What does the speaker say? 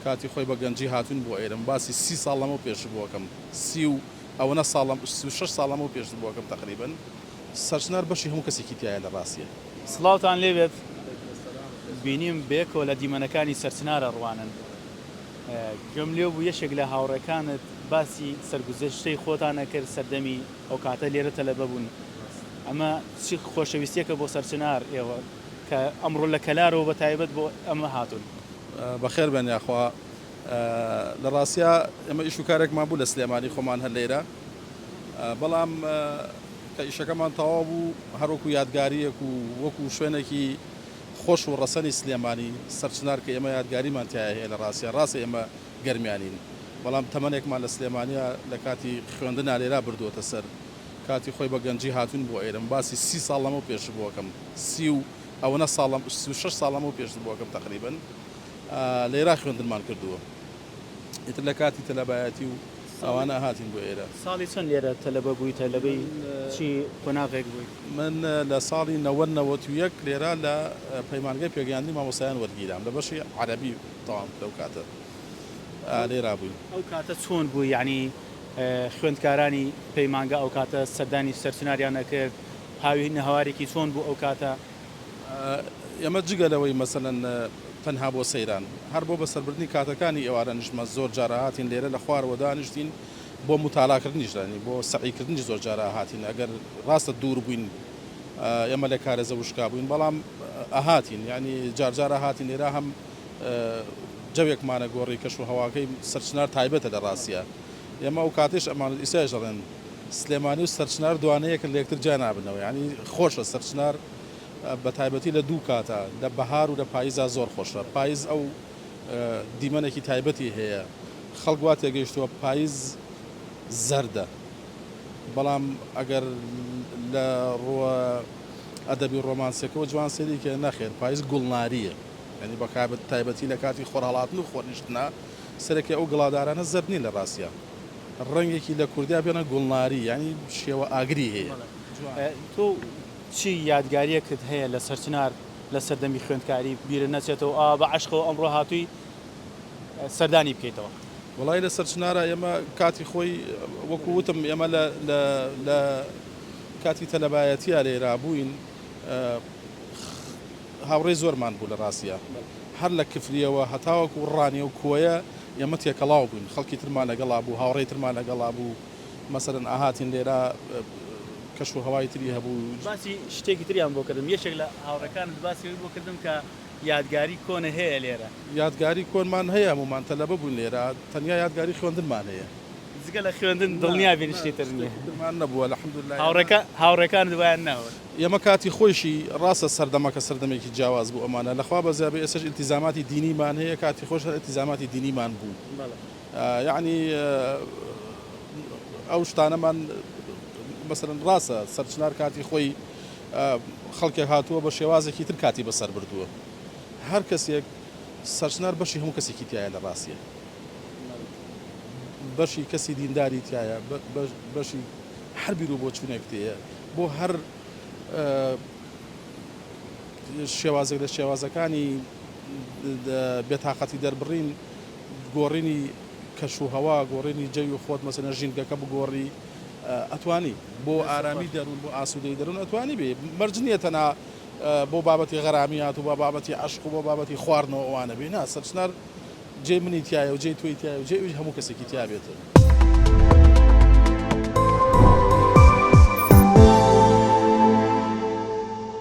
کاتی خۆی بە گەنجی هاتوون بۆ ئێرم باسی 30 ساڵ لەمە پێش بووەکەم 30 ئەوەنە ساڵم 36 ساڵەمە پێش بووەکەم تقریبن سەرچنار بەشی هەموو کەسێکی تایە لە ڕاستیە. سڵاوتان لێبێت بینیم بێکەوە لە دیمەنەکانی سەرچنارە ڕوانن گوێم لێ بوو یەشێک لە هاوڕەکانت باسی سەرگوزەشتەی خۆتانە کرد سەردەمی ئەو کاتە لێرە تەلەبە بوون ئەمە چی خۆشەویستیەکە بۆ سەرچنار ئێوە کە ئەمڕۆ لە کەلارەوە بە تایبەت بۆ ئەمە هاتوون بەخێر بێن یاخوا لە ڕاستیا ئەمە ئیش و کارێکمان بوو لە سلێمانی خۆمان هەر لێرە بەڵام کە ئیشەکەمان تەواو بوو هەروەکو یادگاریەک و وەکو شوێنێکی خۆش و ڕەسەنی سلێمانی سەرچنار کە ئێمە یادگاریمان تایە هەیە لە ڕاستیە ڕاستە ئێمە گەرمیانین بەڵام تەمەنێکمان لە سلێمانیا لە کاتی خوێندنا لێرا بردووەتە سەر کاتی خۆی بە گەنجی هاتوون بۆ ئێرم باسی 30 ساڵ لەمە پێش بووەکەم 30 و ئەوەنە ساڵم 36 ساڵەمە پێش بووەکەم تقریبن لێرا خوێندنمان کردووە ئیتر لە کاتی تەلەبایەتی و ئەوانە هاتین بۆ ئێرە. ساڵی چەند لێرە تەلەبە بووی تەلەبەی چی قۆناغێک بووی؟ من لە ساڵی 91 لێرە لە پەیمانگەی پێگەیاندنی مامۆستایان وەرگیرام لە بەشی عەرەبی تەواو لەو کاتە لێرا بووین. ئەو کاتە چۆن بوو یعنی خوێندکارانی پەیمانگە ئەو کاتە سەردانی سەرچناریانە کرد هاوینە هەوارێکی چۆن بوو ئەو کاتە؟ ئێمە جگەلەوەی مەسەلەن تەنها بۆ سەیران هەر بۆ بەسەربردنی کاتەکانی ئێوارە نیشمە زۆر جارە هاتین لێرە لە خوارەوە دانیشتین بۆ متالاکردنیشدانی بۆ سەعیکردنی زۆر جارە هاتین ئەگەر ڕاستە دوور بووین ئێمە لە کارێزە وشکا بووین بەڵام ئەهاتین یعنی جارجارە هاتین لێرە هەم جەوێکمانە گۆڕی کەش و هەواکەی سەرچنار تایبەتە لە ڕاستیە ئێمە ئەو کاتێش ئەمان ئیساش دەڵێن سلێمانی و سەرچنار دوانەیەکە لە یەکتر جا نابنەوە یعنی خۆشە سەرچنار بە تایبەتی لە دوو کاتە لە بەهار و لە پاییزا زۆر خۆشە پاییز ئەو دیمەنێکی تایبەتی هەیە خەڵک وا تێگەیشتووە پاییز زەردە بەڵام ئەگەر لە ڕووە ئەدەبی ڕۆمانسیەکەەوە جوان سێری کە نەخێر پاییز گوڵناریە ینی بە تایبەتی لە کاتی خۆرهەڵاتن و خۆرنیشتنا سەرەکی ئەو گڵادارانە زەردنی لە ڕاستیە ڕەنگێکی لە کوردیا بێنە گوڵناری ینی شێوە ئاگری هەیە. تۆ چی یادگاریەکت هەیە لە سەرچنار لە سەردەمی خوێندکاری بیرە نەچێتەوە بە عشقەوە ئەمڕۆ هاتووی سەردانی بکەیتەوە؟ وڵای لە سەرچنارە ئێمە کاتی خۆی وەکو وتم ئێمە لە کاتی تەلەبایەتیە لێرا بووین هاوڕێی زۆرمان بوو لە ڕاستیە هەر لە کفریەوە هەتاوەکو ڕانیە و کۆیە ئێمە تێکەڵاو بووین خەڵکی ترمان لەگەڵا بوو هاوڕێی ترمان لەگەڵا بوو مەسەرەن ئاهاتین لێرە کەش و هەوای تری هەبوو باسی شتێکی تریان بۆ کردم یەکێک لە هاوڕەکانت باسی بۆ کردم کە یادگاری کۆنە هەیە لێرە یادگاری کۆنمان هەیە هەمومان تەلەبە بوون لێرە تەنیا یادگاری خوێندنمان هەیە جگە لە خوێندن دڵنیا بین شتێتر نییە نەبووە الحەمدولله هاوڕەکانت وایان ناوە ئێمە کاتی خۆشی ڕاستە سەردەمەکە سەردەمێکی جیاواز بوو ئەمانە لەخوا بەزیابێ ئێستش ئیلتیزاماتی دینیمان هەیە کاتی خۆش ئیلتیزاماتی دینیمان بوو یعنی ئەو شتانەمان مەسەرەن ڕاستە سەرچنار کاتی خۆی خەڵکێک هاتووە بە شێوازێکی تر کاتی بەسەر بردووە هەر کەسێک سەرچنار بەشی هەموو کەسێکی تایە لە ڕاستیە بەشی کەسی دینداری تایە بەشی هەر بیر و بۆ چوونێک تەیە بۆ هەر شێوازێک لە شێوازەکانی بێتاقەتی دەربڕین گۆڕینی کەش و هەوا گۆڕینی جەوی و خۆت مەسەلەن ژینگەکە بگۆڕی ئەتوانی بۆ ئارامی دەروون بۆ ئاسوودەی دەروون ئەتوانی بێ مەرج نییە تەنها بۆ بابەتی غەرامیات و بە بابەتی عەشق و بۆ بابەتی خواردنەوە ئەوانە بێ نا سەرچنار جێ منی تایە و جێی تۆی تایە و جێ هەموو کەسێکی تیا بێتە.